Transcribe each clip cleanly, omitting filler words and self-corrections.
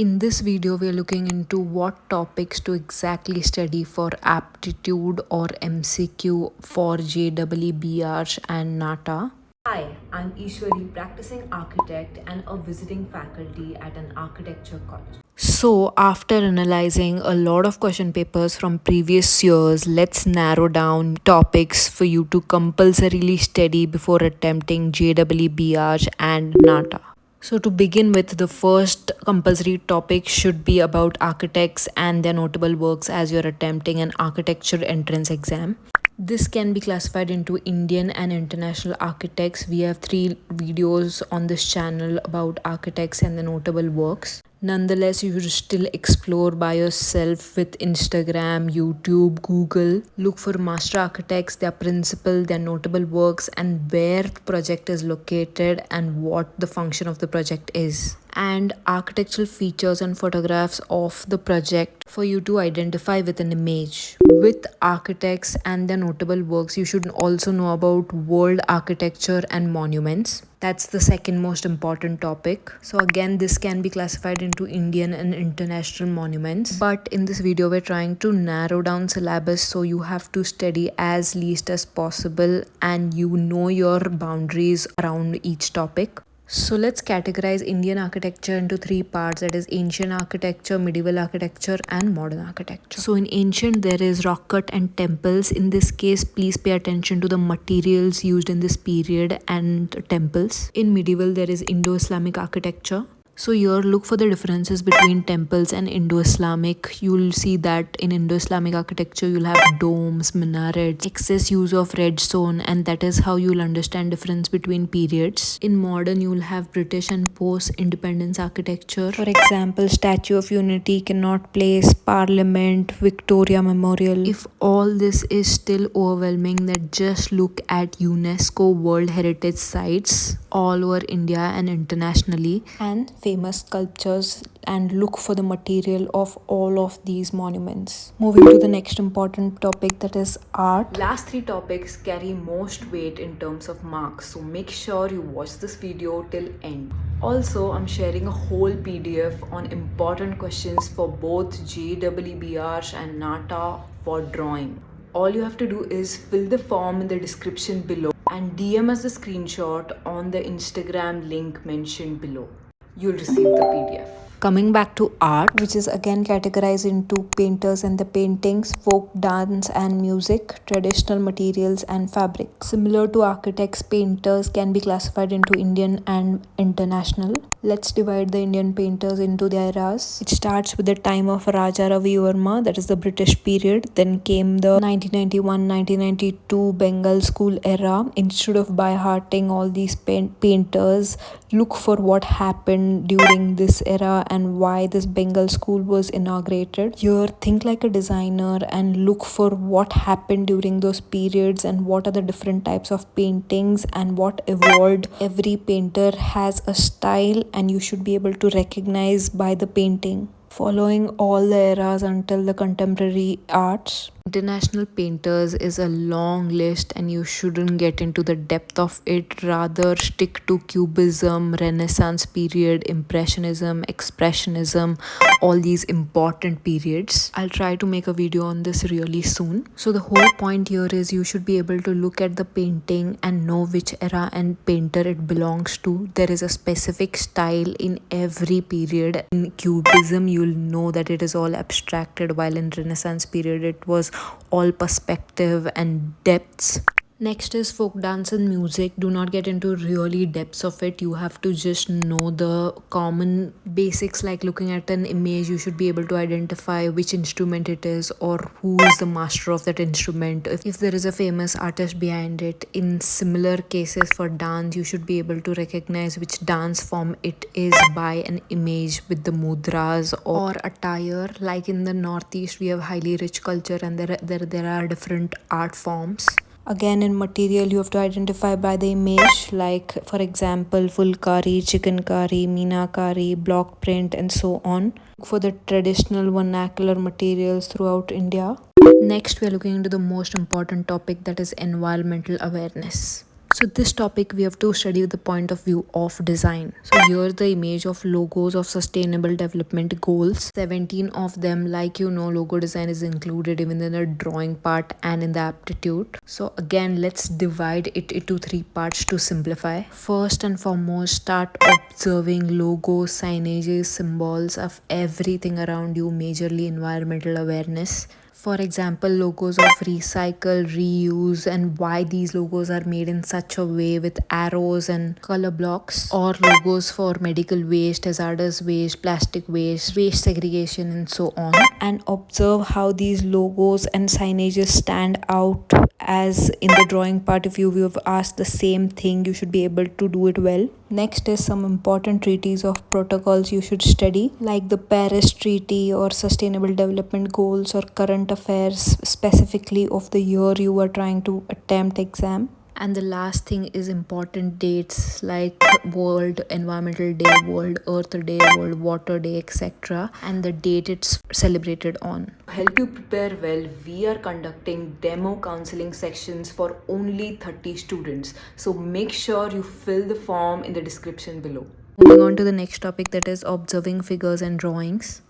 In this video, we are looking into what topics to exactly study for aptitude or MCQ for JEE-B.Arch and NATA. Hi, I'm Ishwari, practicing architect and a visiting faculty at an architecture college. So, after analyzing a lot of question papers from previous years, let's narrow down topics for you to compulsorily study before attempting JEE-B.Arch and NATA. So, to begin with, the first compulsory topic should be about architects and their notable works as you're attempting an architecture entrance exam. This can be classified into Indian and international architects. We have 3 videos on this channel about architects and the notable works. Nonetheless, you should still explore by yourself with Instagram, YouTube, Google. Look for master architects, their principle, their notable works, and where the project is located and what the function of the project is. And architectural features and photographs of the project for you to identify with an image. With architects and their notable works, you should also know about world architecture and monuments. That's the second most important topic. So again, this can be classified into Indian and international monuments. But in this video, we're trying to narrow down syllabus, so you have to study as least as possible and you know your boundaries around each topic. So let's categorize Indian architecture into 3 parts, that is ancient architecture, medieval architecture and modern architecture. So in ancient there is rock cut and temples. In this case, please pay attention to the materials used in this period and temples. In medieval there is Indo-Islamic architecture. So here look for the differences between temples and Indo-Islamic. You'll see that in Indo-Islamic architecture you'll have domes, minarets, excess use of red stone, and that is how you'll understand difference between periods. In modern you'll have British and post-independence architecture. For example, Statue of Unity, Connaught Place, Parliament, Victoria Memorial. If all this is still overwhelming, then just look at UNESCO World Heritage Sites all over India and internationally, and famous sculptures, and look for the material of all of these monuments. Moving to the next important topic, that is art. Last 3 topics carry most weight in terms of marks, so make sure you watch this video till end. Also, I'm sharing a whole PDF on important questions for both JEE-B.Arch and NATA for drawing. All you have to do is fill the form in the description below and DM us the screenshot on the Instagram link mentioned below. You'll receive the PDF. Coming back to art, which is again categorized into painters and the paintings, folk dance and music, traditional materials and fabric. Similar to architects, painters can be classified into Indian and international. Let's divide the Indian painters into their eras. It starts with the time of Raja Ravi Verma, that is the British period. Then came the 1991-1992 Bengal School era. Instead of by hearting all these painters, look for what happened during this era and why this Bengal school was inaugurated. Here, think like a designer and look for what happened during those periods and what are the different types of paintings and what evolved. Every painter has a style and you should be able to recognize by the painting. Following all the eras until the contemporary arts. International painters is a long list and you shouldn't get into the depth of it. Rather stick to Cubism, Renaissance period, Impressionism, Expressionism, all these important periods. I'll try to make a video on this really soon. So the whole point here is you should be able to look at the painting and know which era and painter it belongs to. There is a specific style in every period. In Cubism, you'll know that it is all abstracted, while in Renaissance period it was all perspective and depths. Next is folk dance and music. Do not get into really depths of it. You have to just know the common basics, like looking at an image, you should be able to identify which instrument it is or who is the master of that instrument, if there is a famous artist behind it. In similar cases for dance, you should be able to recognize which dance form it is by an image with the mudras or attire. Like in the Northeast, we have highly rich culture and there are different art forms. Again, in material, you have to identify by the image, like for example, fulkari, chikankari, meenakari, block print, and so on. For the traditional vernacular materials throughout India. Next, we are looking into the most important topic, that is environmental awareness. So this topic we have to study the point of view of design. So here the image of logos of sustainable development goals. 17 of them, like logo design is included even in the drawing part and in the aptitude. So again, let's divide it into 3 parts to simplify. First and foremost, start observing logos, signages, symbols of everything around you, majorly environmental awareness. For example, logos of recycle, reuse, and why these logos are made in such a way with arrows and color blocks, or logos for medical waste, hazardous waste, plastic waste, waste segregation, and so on. And observe how these logos and signages stand out, as in the drawing part. If you have asked the same thing, you should be able to do it well. Next is some important treaties of protocols you should study, like the Paris Treaty or Sustainable Development Goals or current affairs specifically of the year you are trying to attempt exam. And the last thing is important dates like World Environmental Day, World Earth Day, World Water Day, etc. and the date it's celebrated on. To help you prepare well, we are conducting demo counseling sections for only 30 students. So make sure you fill the form in the description below. Moving on to the next topic, that is observing figures and drawings.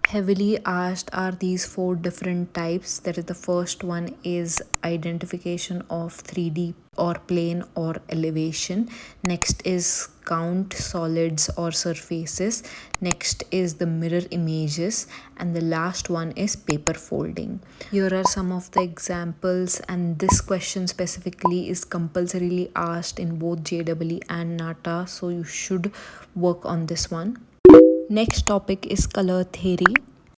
Heavily asked are these 4 different types. That is, the first one is identification of 3D or plane or elevation. Next is count solids or surfaces. Next is the mirror images, and the last one is paper folding. Here are some of the examples, and this question specifically is compulsorily asked in both JEE and NATA, so you should work on this one. Next topic is color theory.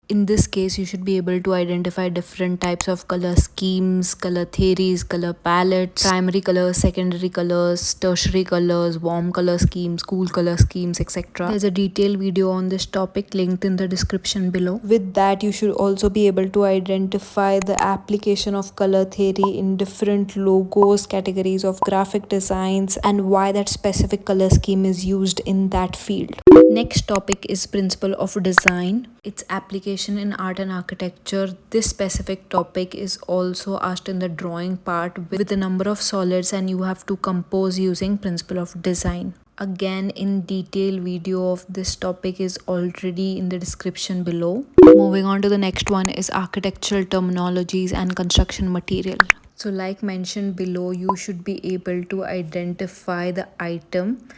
In this case, you should be able to identify different types of color schemes, color theories, color palettes, primary colors, secondary colors, tertiary colors, warm color schemes, cool color schemes, etc. There's a detailed video on this topic linked in the description below. With that, you should also be able to identify the application of color theory in different logos, categories of graphic designs, and why that specific color scheme is used in that field. Next topic is principle of design, its application in art and architecture. This specific topic is also asked in the drawing part with a number of solids, and you have to compose using principle of design. Again, in detail video of this topic is already in the description below. Moving on to the next one is architectural terminologies and construction material. So like mentioned below, you should be able to identify the item,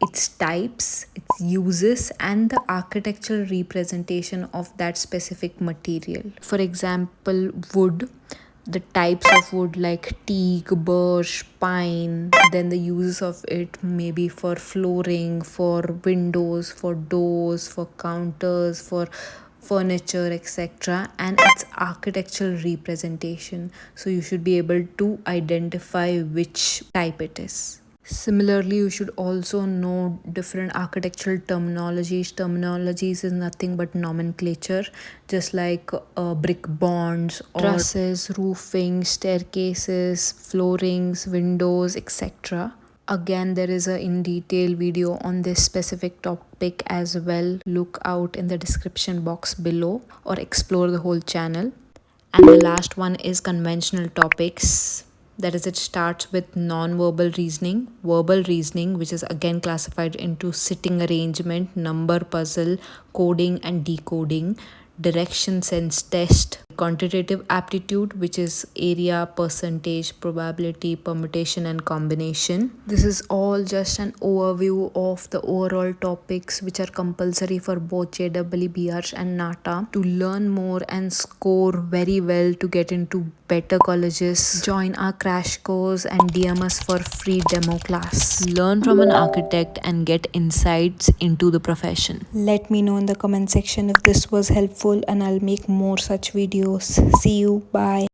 its types, its uses, and the architectural representation of that specific material. For example, wood, the types of wood like teak, birch, pine, then the uses of it maybe for flooring, for windows, for doors, for counters, for furniture, etc., and its architectural representation. So you should be able to identify which type it is. Similarly, you should also know different architectural terminologies. Terminologies is nothing but nomenclature, just like brick bonds, or trusses, roofing, staircases, floorings, windows, etc. Again, there is a in detail video on this specific topic as well. Look out in the description box below or explore the whole channel. And the last one is conventional topics. That is, it starts with non-verbal reasoning, verbal reasoning, which is again classified into sitting arrangement, number puzzle, coding and decoding, direction sense test, quantitative aptitude, which is area, percentage, probability, permutation and combination. This is all just an overview of the overall topics which are compulsory for both JEE, B.Arch and NATA. To learn more and score very well to get into better colleges, join our crash course and DM us for free demo class. Learn from an architect and get insights into the profession. Let me know in the comment section if this was helpful, and I'll make more such videos. See you. Bye.